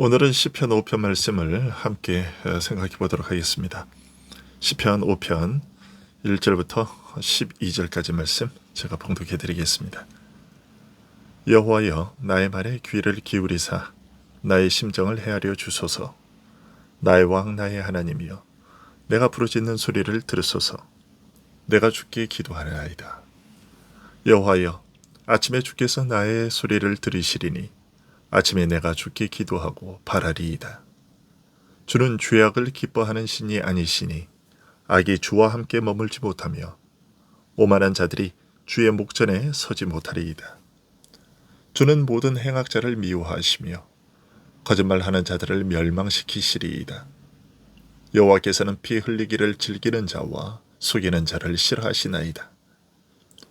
오늘은 시편 5편 말씀을 함께 생각해 보도록 하겠습니다. 시편 5편 1절부터 12절까지 말씀 제가 봉독해 드리겠습니다. 여호와여, 나의 말에 귀를 기울이사 나의 심정을 헤아려 주소서. 나의 왕 나의 하나님이여, 내가 부르짖는 소리를 들으소서. 내가 주께 기도하나이다. 여호와여, 아침에 주께서 나의 소리를 들으시리니 아침에 내가 주께 기도하고 바라리이다. 주는 죄악을 기뻐하는 신이 아니시니 악이 주와 함께 머물지 못하며 오만한 자들이 주의 목전에 서지 못하리이다. 주는 모든 행악자를 미워하시며 거짓말하는 자들을 멸망시키시리이다. 여호와께서는 피 흘리기를 즐기는 자와 속이는 자를 싫어하시나이다.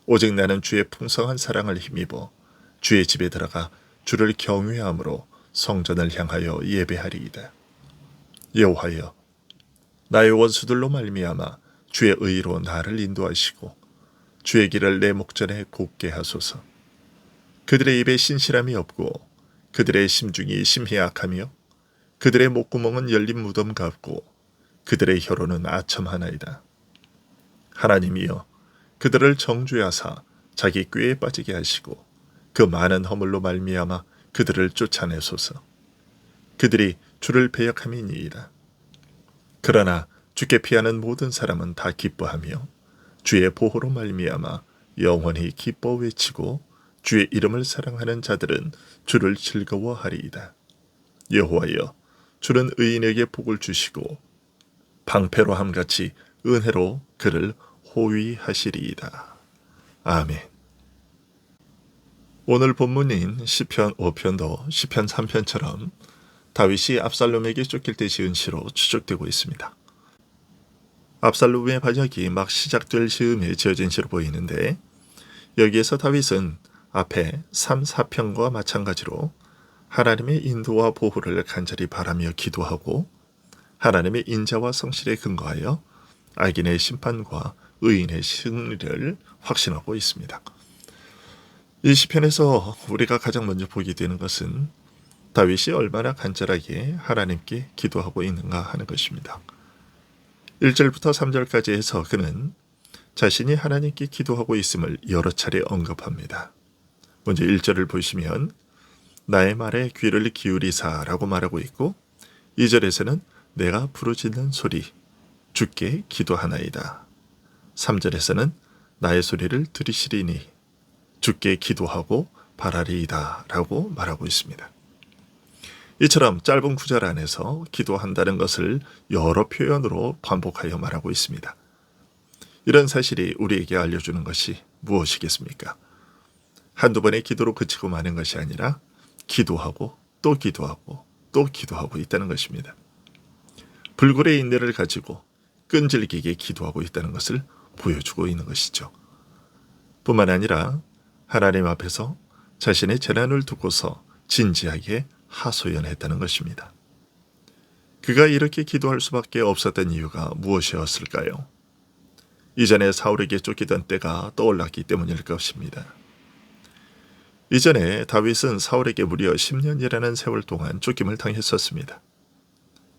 오직 나는 주의 풍성한 사랑을 힘입어 주의 집에 들어가 주를 경외함으로 성전을 향하여 예배하리이다. 여호와여, 나의 원수들로 말미암아 주의 의로 나를 인도하시고 주의 길을 내 목전에 곱게 하소서. 그들의 입에 신실함이 없고 그들의 심중이 심히 악하며 그들의 목구멍은 열린 무덤 같고 그들의 혀로는 아첨하나이다. 하나님이여, 그들을 정죄하사 자기 꾀에 빠지게 하시고 그 많은 허물로 말미암아 그들을 쫓아내소서. 그들이 주를 배역함이니이다. 그러나 주께 피하는 모든 사람은 다 기뻐하며 주의 보호로 말미암아 영원히 기뻐 외치고 주의 이름을 사랑하는 자들은 주를 즐거워하리이다. 여호와여, 주는 의인에게 복을 주시고 방패로 함같이 은혜로 그를 호위하시리이다. 아멘. 오늘 본문인 시편 5편도 시편 3편처럼 다윗이 압살롬에게 쫓길 때 지은 시로 추측되고 있습니다. 압살롬의 반역이 막 시작될 즈음에 지어진 시로 보이는데, 여기에서 다윗은 앞에 3, 4편과 마찬가지로 하나님의 인도와 보호를 간절히 바라며 기도하고 하나님의 인자와 성실에 근거하여 악인의 심판과 의인의 승리를 확신하고 있습니다. 이 시편에서 우리가 가장 먼저 보게 되는 것은 다윗이 얼마나 간절하게 하나님께 기도하고 있는가 하는 것입니다. 1절부터 3절까지 해서 그는 자신이 하나님께 기도하고 있음을 여러 차례 언급합니다. 먼저 1절을 보시면 나의 말에 귀를 기울이사 라고 말하고 있고, 2절에서는 내가 부르짖는 소리 주께 기도하나이다. 3절에서는 나의 소리를 들으시리니 주께 기도하고 바라리이다 라고 말하고 있습니다. 이처럼 짧은 구절 안에서 기도한다는 것을 여러 표현으로 반복하여 말하고 있습니다. 이런 사실이 우리에게 알려주는 것이 무엇이겠습니까? 한두 번의 기도로 그치고 마는 것이 아니라 기도하고 또 기도하고 또 기도하고 있다는 것입니다. 불굴의 인내를 가지고 끈질기게 기도하고 있다는 것을 보여주고 있는 것이죠. 뿐만 아니라 하나님 앞에서 자신의 재난을 두고서 진지하게 하소연했다는 것입니다. 그가 이렇게 기도할 수밖에 없었던 이유가 무엇이었을까요? 이전에 사울에게 쫓기던 때가 떠올랐기 때문일 것입니다. 이전에 다윗은 사울에게 무려 10년이라는 세월 동안 쫓김을 당했었습니다.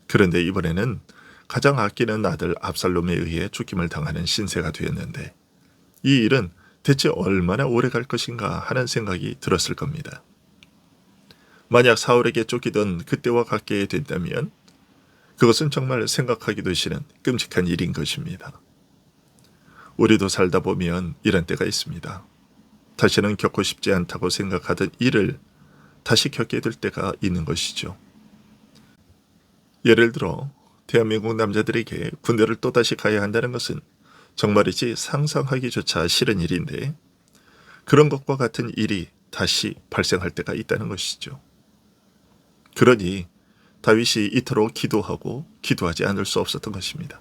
그런데 이번에는 가장 아끼는 아들 압살롬에 의해 쫓김을 당하는 신세가 되었는데, 이 일은 대체 얼마나 오래 갈 것인가 하는 생각이 들었을 겁니다. 만약 사울에게 쫓기던 그때와 같게 된다면 그것은 정말 생각하기도 싫은 끔찍한 일인 것입니다. 우리도 살다 보면 이런 때가 있습니다. 다시는 겪고 싶지 않다고 생각하던 일을 다시 겪게 될 때가 있는 것이죠. 예를 들어 대한민국 남자들에게 군대를 또다시 가야 한다는 것은 정말이지 상상하기조차 싫은 일인데, 그런 것과 같은 일이 다시 발생할 때가 있다는 것이죠. 그러니 다윗이 이토록 기도하고 기도하지 않을 수 없었던 것입니다.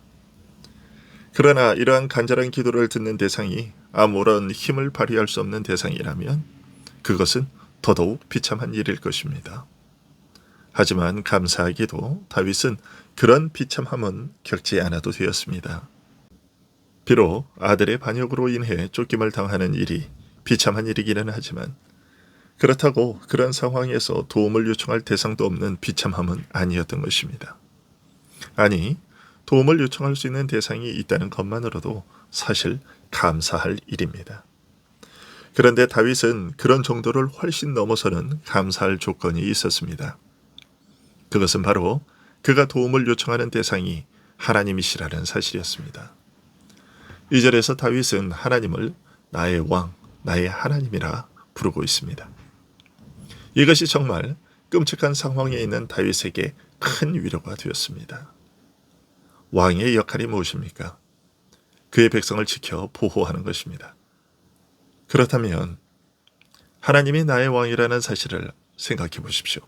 그러나 이러한 간절한 기도를 듣는 대상이 아무런 힘을 발휘할 수 없는 대상이라면 그것은 더더욱 비참한 일일 것입니다. 하지만 감사하게도 다윗은 그런 비참함은 겪지 않아도 되었습니다. 비록 아들의 반역으로 인해 쫓김을 당하는 일이 비참한 일이기는 하지만 그렇다고 그런 상황에서 도움을 요청할 대상도 없는 비참함은 아니었던 것입니다. 아니, 도움을 요청할 수 있는 대상이 있다는 것만으로도 사실 감사할 일입니다. 그런데 다윗은 그런 정도를 훨씬 넘어서는 감사할 조건이 있었습니다. 그것은 바로 그가 도움을 요청하는 대상이 하나님이시라는 사실이었습니다. 2절에서 다윗은 하나님을 나의 왕, 나의 하나님이라 부르고 있습니다. 이것이 정말 끔찍한 상황에 있는 다윗에게 큰 위로가 되었습니다. 왕의 역할이 무엇입니까? 그의 백성을 지켜 보호하는 것입니다. 그렇다면 하나님이 나의 왕이라는 사실을 생각해 보십시오.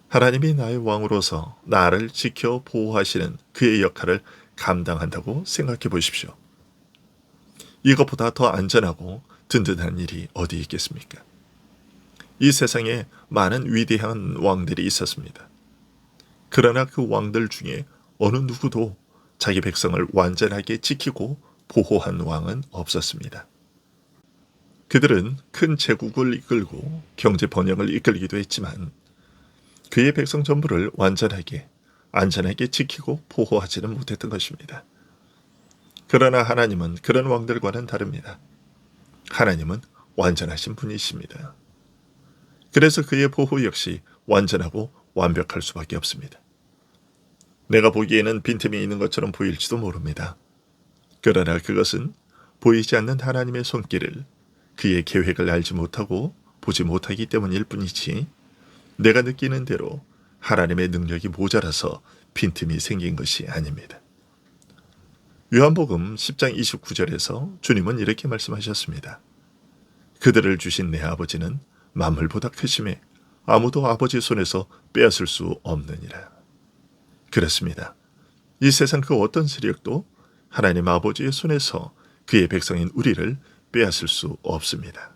하나님이 나의 왕으로서 나를 지켜 보호하시는 그의 역할을 감당한다고 생각해 보십시오. 이것보다 더 안전하고 든든한 일이 어디 있겠습니까? 이 세상에 많은 위대한 왕들이 있었습니다. 그러나 그 왕들 중에 어느 누구도 자기 백성을 완전하게 지키고 보호한 왕은 없었습니다. 그들은 큰 제국을 이끌고 경제 번영을 이끌기도 했지만 그의 백성 전부를 완전하게 안전하게 지키고 보호하지는 못했던 것입니다. 그러나 하나님은 그런 왕들과는 다릅니다. 하나님은 완전하신 분이십니다. 그래서 그의 보호 역시 완전하고 완벽할 수밖에 없습니다. 내가 보기에는 빈틈이 있는 것처럼 보일지도 모릅니다. 그러나 그것은 보이지 않는 하나님의 손길을 그의 계획을 알지 못하고 보지 못하기 때문일 뿐이지 내가 느끼는 대로 하나님의 능력이 모자라서 빈틈이 생긴 것이 아닙니다. 요한복음 10장 29절에서 주님은 이렇게 말씀하셨습니다. 그들을 주신 내 아버지는 만물보다 크심에 아무도 아버지 손에서 빼앗을 수 없느니라. 그렇습니다. 이 세상 그 어떤 세력도 하나님 아버지의 손에서 그의 백성인 우리를 빼앗을 수 없습니다.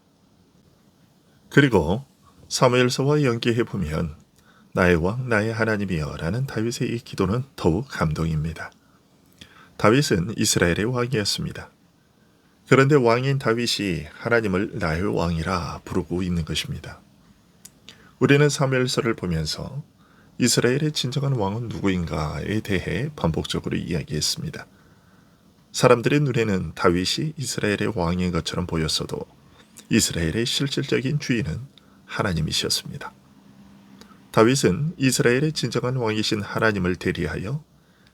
그리고 사무엘서와 연계해 보면 나의 왕 나의 하나님이여 라는 다윗의 이 기도는 더욱 감동입니다. 다윗은 이스라엘의 왕이었습니다. 그런데 왕인 다윗이 하나님을 나의 왕이라 부르고 있는 것입니다. 우리는 사무엘서를 보면서 이스라엘의 진정한 왕은 누구인가에 대해 반복적으로 이야기했습니다. 사람들의 눈에는 다윗이 이스라엘의 왕인 것처럼 보였어도 이스라엘의 실질적인 주인은 하나님이셨습니다. 다윗은 이스라엘의 진정한 왕이신 하나님을 대리하여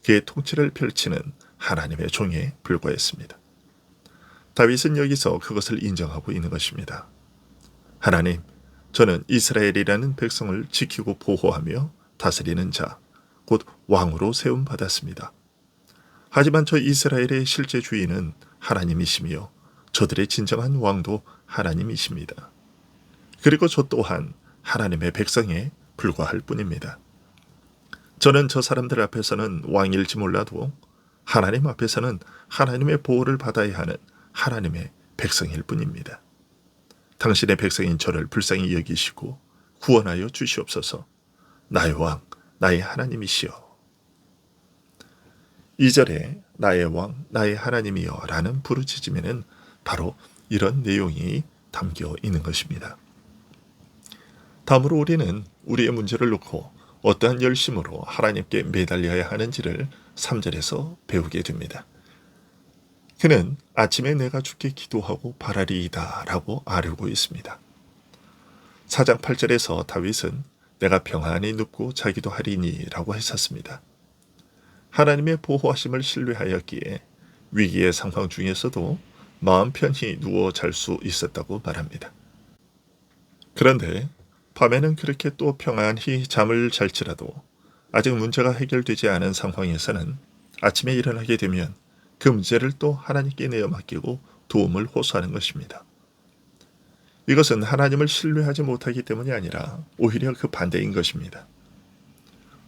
그의 통치를 펼치는 하나님의 종에 불과했습니다. 다윗은 여기서 그것을 인정하고 있는 것입니다. 하나님, 저는 이스라엘이라는 백성을 지키고 보호하며 다스리는 자, 곧 왕으로 세움받았습니다. 하지만 저 이스라엘의 실제 주인은 하나님이시며 저들의 진정한 왕도 하나님이십니다. 그리고 저 또한 하나님의 백성에 불과할 뿐입니다. 저는 저 사람들 앞에서는 왕일지 몰라도 하나님 앞에서는 하나님의 보호를 받아야 하는 하나님의 백성일 뿐입니다. 당신의 백성인 저를 불쌍히 여기시고 구원하여 주시옵소서. 나의 왕, 나의 하나님이시여. 2절에 나의 왕, 나의 하나님이여 라는 부르짖음에는 바로 이런 내용이 담겨 있는 것입니다. 다음으로 우리는 우리의 문제를 놓고 어떠한 열심으로 하나님께 매달려야 하는지를 3절에서 배우게 됩니다. 그는 아침에 내가 주께 기도하고 바라리이다 라고 아뢰고 있습니다. 4장 8절에서 다윗은 내가 평안히 눕고 자기도 하리니 라고 했었습니다. 하나님의 보호하심을 신뢰하였기에 위기의 상황 중에서도 마음 편히 누워 잘 수 있었다고 말합니다. 그런데 밤에는 그렇게 또 평안히 잠을 잘지라도 아직 문제가 해결되지 않은 상황에서는 아침에 일어나게 되면 그 문제를 또 하나님께 내어 맡기고 도움을 호소하는 것입니다. 이것은 하나님을 신뢰하지 못하기 때문이 아니라 오히려 그 반대인 것입니다.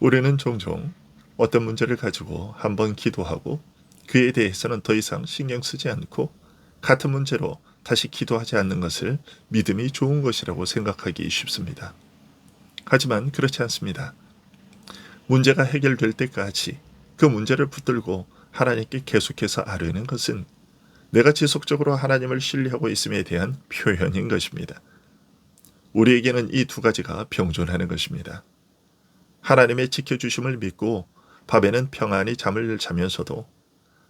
우리는 종종 어떤 문제를 가지고 한번 기도하고 그에 대해서는 더 이상 신경 쓰지 않고 같은 문제로 다시 기도하지 않는 것을 믿음이 좋은 것이라고 생각하기 쉽습니다. 하지만 그렇지 않습니다. 문제가 해결될 때까지 그 문제를 붙들고 하나님께 계속해서 아뢰는 것은 내가 지속적으로 하나님을 신뢰하고 있음에 대한 표현인 것입니다. 우리에게는 이 두 가지가 병존하는 것입니다. 하나님의 지켜주심을 믿고 밤에는 평안히 잠을 자면서도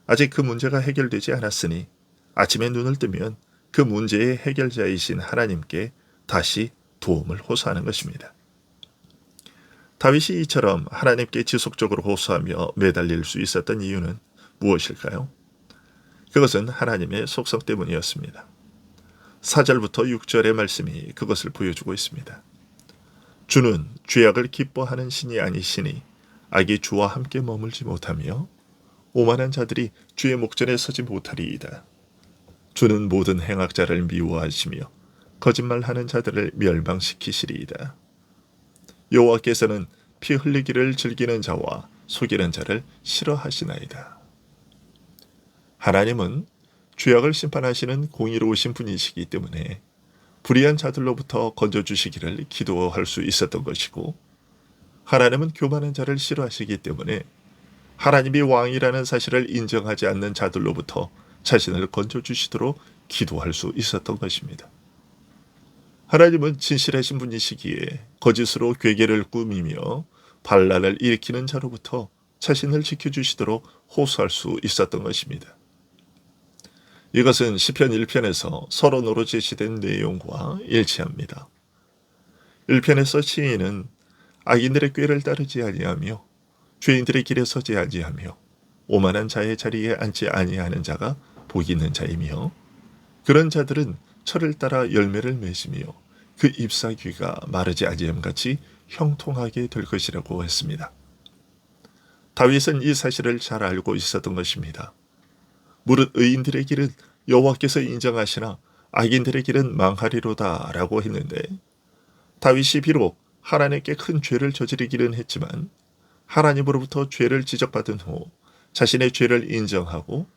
아직 그 문제가 해결되지 않았으니 아침에 눈을 뜨면 그 문제의 해결자이신 하나님께 다시 도움을 호소하는 것입니다. 다윗이 이처럼 하나님께 지속적으로 호소하며 매달릴 수 있었던 이유는 무엇일까요? 그것은 하나님의 속성 때문이었습니다. 4절부터 6절의 말씀이 그것을 보여주고 있습니다. 주는 죄악을 기뻐하는 신이 아니시니 악이 주와 함께 머물지 못하며 오만한 자들이 주의 목전에 서지 못하리이다. 주는 모든 행악자를 미워하시며 거짓말하는 자들을 멸망시키시리이다. 여호와께서는 피 흘리기를 즐기는 자와 속이는 자를 싫어하시나이다. 하나님은 죄악을 심판하시는 공의로우신 분이시기 때문에 불의한 자들로부터 건져주시기를 기도할 수 있었던 것이고, 하나님은 교만한 자를 싫어하시기 때문에 하나님이 왕이라는 사실을 인정하지 않는 자들로부터 자신을 건져주시도록 기도할 수 있었던 것입니다. 하나님은 진실하신 분이시기에 거짓으로 괴계를 꾸미며 반란을 일으키는 자로부터 자신을 지켜주시도록 호소할 수 있었던 것입니다. 이것은 시편 1편에서 서론으로 제시된 내용과 일치합니다. 1편에서 시인은 악인들의 꾀를 따르지 아니하며 죄인들의 길에 서지 아니하며 오만한 자의 자리에 앉지 아니하는 자가 복이 있는 자이며 그런 자들은 철을 따라 열매를 맺으며 그 잎사귀가 마르지 아니함같이 형통하게 될 것이라고 했습니다. 다윗은 이 사실을 잘 알고 있었던 것입니다. 무릇 의인들의 길은 여호와께서 인정하시나 악인들의 길은 망하리로다 라고 했는데, 다윗이 비록 하나님께 큰 죄를 저지르기는 했지만 하나님으로부터 죄를 지적받은 후 자신의 죄를 인정하고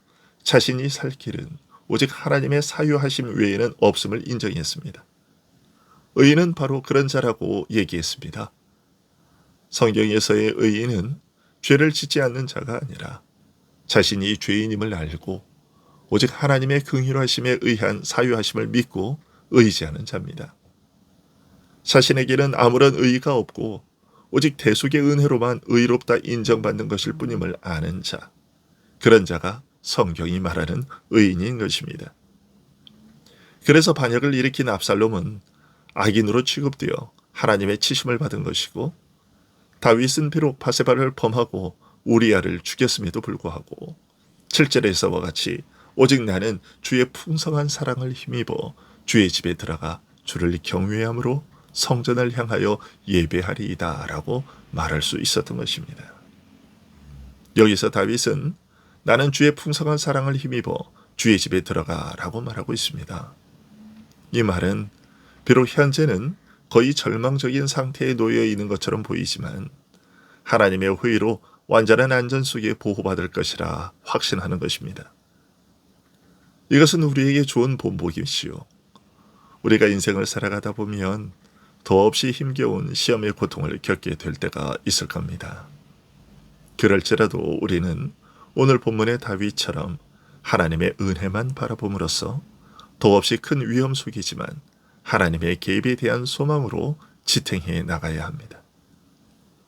자신이 살 길은 오직 하나님의 사유하심 외에는 없음을 인정했습니다. 의인은 바로 그런 자라고 얘기했습니다. 성경에서의 의인은 죄를 짓지 않는 자가 아니라 자신이 죄인임을 알고 오직 하나님의 긍휼하심에 의한 사유하심을 믿고 의지하는 자입니다. 자신에게는 아무런 의의가 없고 오직 대속의 은혜로만 의롭다 인정받는 것일 뿐임을 아는 자, 그런 자가 성경이 말하는 의인인 것입니다. 그래서 반역을 일으킨 압살롬은 악인으로 취급되어 하나님의 치심을 받은 것이고, 다윗은 비록 바세바를 범하고 우리아를 죽였음에도 불구하고 7절에서와 같이 오직 나는 주의 풍성한 사랑을 힘입어 주의 집에 들어가 주를 경외함으로 성전을 향하여 예배하리이다 라고 말할 수 있었던 것입니다. 여기서 다윗은 나는 주의 풍성한 사랑을 힘입어 주의 집에 들어가 라고 말하고 있습니다. 이 말은 비록 현재는 거의 절망적인 상태에 놓여 있는 것처럼 보이지만 하나님의 호의로 완전한 안전 속에 보호받을 것이라 확신하는 것입니다. 이것은 우리에게 좋은 본보기시요, 우리가 인생을 살아가다 보면 더없이 힘겨운 시험의 고통을 겪게 될 때가 있을 겁니다. 그럴지라도 우리는 오늘 본문의 다윗처럼 하나님의 은혜만 바라봄으로써 더없이 큰 위험 속이지만 하나님의 개입에 대한 소망으로 지탱해 나가야 합니다.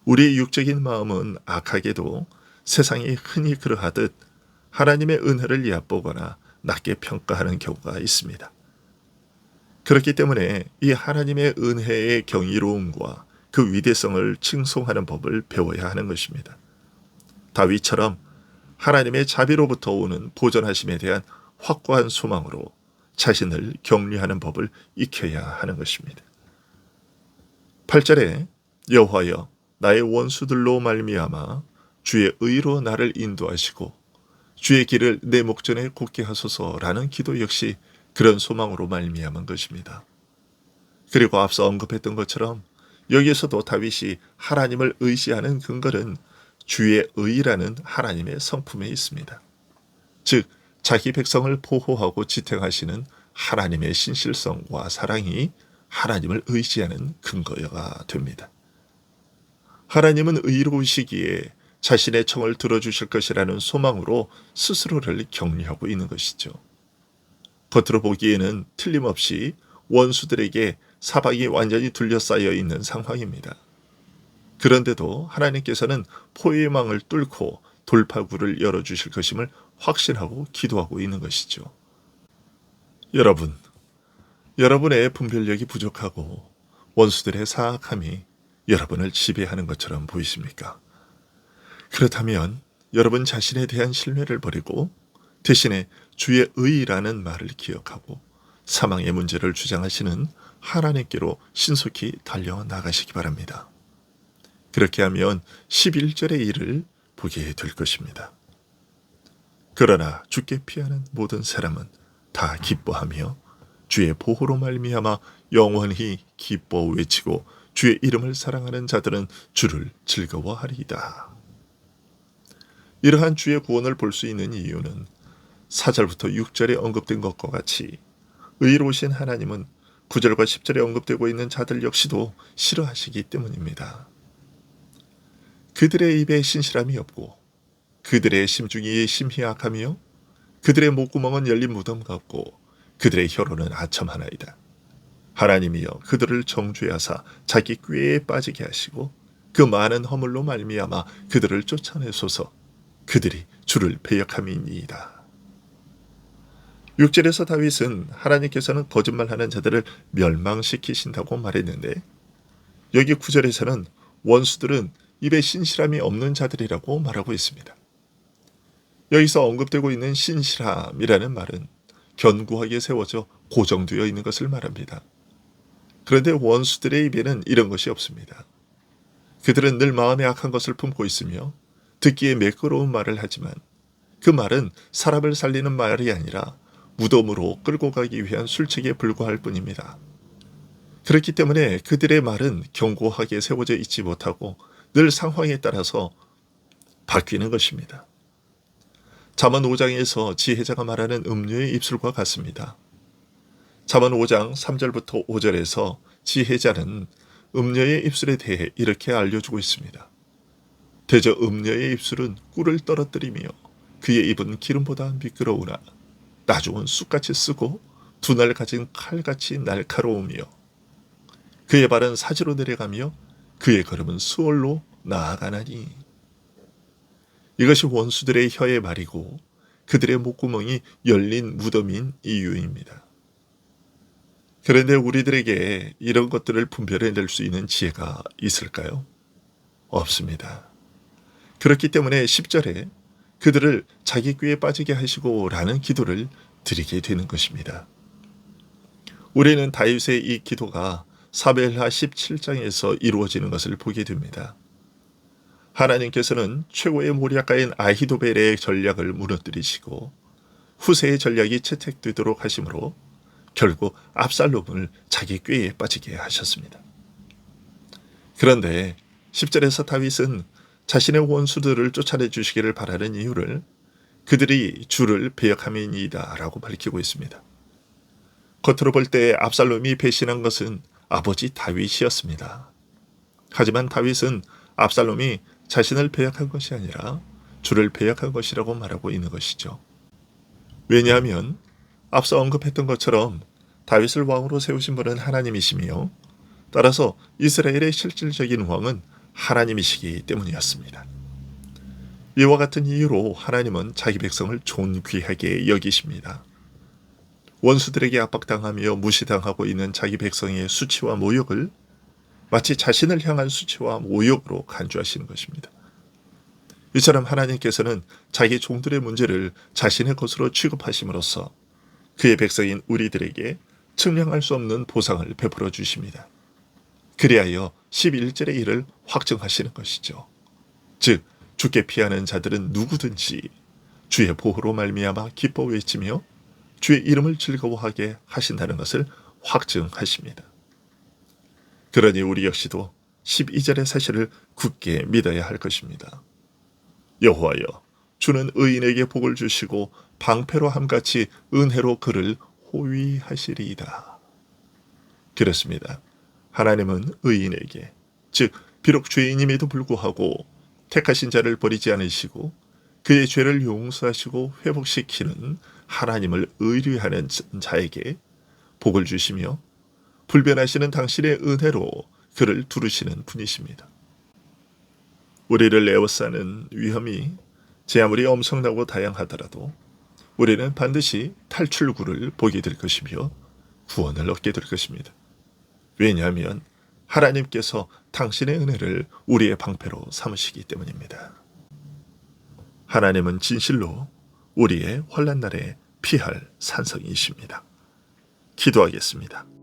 우리의 육적인 마음은 악하게도 세상이 흔히 그러하듯 하나님의 은혜를 얕보거나 낮게 평가하는 경우가 있습니다. 그렇기 때문에 이 하나님의 은혜의 경이로움과 그 위대성을 칭송하는 법을 배워야 하는 것입니다. 다윗처럼 하나님의 자비로부터 오는 보존하심에 대한 확고한 소망으로 자신을 격려하는 법을 익혀야 하는 것입니다. 8절에 여호와여 나의 원수들로 말미암아 주의 의로 나를 인도하시고 주의 길을 내 목전에 곧게 하소서라는 기도 역시 그런 소망으로 말미암은 것입니다. 그리고 앞서 언급했던 것처럼 여기에서도 다윗이 하나님을 의지하는 근거는 주의 의라는 하나님의 성품에 있습니다. 즉 자기 백성을 보호하고 지탱하시는 하나님의 신실성과 사랑이 하나님을 의지하는 근거가 됩니다. 하나님은 의로우시기에 자신의 청을 들어주실 것이라는 소망으로 스스로를 격려하고 있는 것이죠. 겉으로 보기에는 틀림없이 원수들에게 사방이 완전히 둘러싸여 있는 상황입니다. 그런데도 하나님께서는 포위망을 뚫고 돌파구를 열어주실 것임을 확신하고 기도하고 있는 것이죠. 여러분의 분별력이 부족하고 원수들의 사악함이 여러분을 지배하는 것처럼 보이십니까? 그렇다면 여러분 자신에 대한 신뢰를 버리고 대신에 주의 의라는 말을 기억하고 사망의 문제를 주장하시는 하나님께로 신속히 달려나가시기 바랍니다. 그렇게 하면 11절의 일을 보게 될 것입니다. 그러나 주께 피하는 모든 사람은 다 기뻐하며 주의 보호로 말미암아 영원히 기뻐 외치고 주의 이름을 사랑하는 자들은 주를 즐거워하리이다. 이러한 주의 구원을 볼 수 있는 이유는 4절부터 6절에 언급된 것과 같이 의로우신 하나님은 9절과 10절에 언급되고 있는 자들 역시도 싫어하시기 때문입니다. 그들의 입에 신실함이 없고 그들의 심중이 심히 악하며 그들의 목구멍은 열린 무덤 같고 그들의 혀로는 아첨하나이다. 하나님이여 그들을 정죄하사 자기 꾀에 빠지게 하시고 그 많은 허물로 말미암아 그들을 쫓아내소서. 그들이 주를 배역함이니이다. 6절에서 다윗은 하나님께서는 거짓말하는 자들을 멸망시키신다고 말했는데 여기 9절에서는 원수들은 입에 신실함이 없는 자들이라고 말하고 있습니다. 여기서 언급되고 있는 신실함이라는 말은 견고하게 세워져 고정되어 있는 것을 말합니다. 그런데 원수들의 입에는 이런 것이 없습니다. 그들은 늘 마음에 악한 것을 품고 있으며 듣기에 매끄러운 말을 하지만 그 말은 사람을 살리는 말이 아니라 무덤으로 끌고 가기 위한 술책에 불과할 뿐입니다. 그렇기 때문에 그들의 말은 견고하게 세워져 있지 못하고 늘 상황에 따라서 바뀌는 것입니다. 잠언 5장에서 지혜자가 말하는 음료의 입술과 같습니다. 잠언 5장 3절부터 5절에서 지혜자는 음녀의 입술에 대해 이렇게 알려주고 있습니다. 대저 음녀의 입술은 꿀을 떨어뜨리며 그의 입은 기름보다 미끄러우나 나중은 쑥같이 쓰고 두 날 가진 칼같이 날카로우며 그의 발은 사지로 내려가며 그의 걸음은 수월로 나아가나니. 이것이 원수들의 혀의 말이고 그들의 목구멍이 열린 무덤인 이유입니다. 그런데 우리들에게 이런 것들을 분별해낼 수 있는 지혜가 있을까요? 없습니다. 그렇기 때문에 10절에 그들을 자기 꾀에 빠지게 하시고 라는 기도를 드리게 되는 것입니다. 우리는 다윗의 이 기도가 사무엘하 17장에서 이루어지는 것을 보게 됩니다. 하나님께서는 최고의 모략가인 아히도벨의 전략을 무너뜨리시고 후세의 전략이 채택되도록 하심으로 결국 압살롬을 자기 꾀에 빠지게 하셨습니다. 그런데 10절에서 다윗은 자신의 원수들을 쫓아내 주시기를 바라는 이유를 그들이 주를 배역함이니이다 라고 밝히고 있습니다. 겉으로 볼 때 압살롬이 배신한 것은 아버지 다윗이었습니다. 하지만 다윗은 압살롬이 자신을 배역한 것이 아니라 주를 배역한 것이라고 말하고 있는 것이죠. 왜냐하면 앞서 언급했던 것처럼 다윗을 왕으로 세우신 분은 하나님이시며 따라서 이스라엘의 실질적인 왕은 하나님이시기 때문이었습니다. 이와 같은 이유로 하나님은 자기 백성을 존귀하게 여기십니다. 원수들에게 압박당하며 무시당하고 있는 자기 백성의 수치와 모욕을 마치 자신을 향한 수치와 모욕으로 간주하시는 것입니다. 이처럼 하나님께서는 자기 종들의 문제를 자신의 것으로 취급하심으로써 그의 백성인 우리들에게 측량할 수 없는 보상을 베풀어 주십니다. 그리하여 11절의 일을 확증하시는 것이죠. 즉 주께 피하는 자들은 누구든지 주의 보호로 말미암아 기뻐 외치며 주의 이름을 즐거워하게 하신다는 것을 확증하십니다. 그러니 우리 역시도 12절의 사실을 굳게 믿어야 할 것입니다. 여호와여 주는 의인에게 복을 주시고 방패로 함같이 은혜로 그를 호위하시리이다. 그렇습니다. 하나님은 의인에게, 즉 비록 죄인임에도 불구하고 택하신 자를 버리지 않으시고 그의 죄를 용서하시고 회복시키는 하나님을 의뢰하는 자에게 복을 주시며 불변하시는 당신의 은혜로 그를 두르시는 분이십니다. 우리를 에워싸는 위험이 제 아무리 엄청나고 다양하더라도 우리는 반드시 탈출구를 보게 될 것이며 구원을 얻게 될 것입니다. 왜냐하면 하나님께서 당신의 은혜를 우리의 방패로 삼으시기 때문입니다. 하나님은 진실로 우리의 환난 날에 피할 산성이십니다. 기도하겠습니다.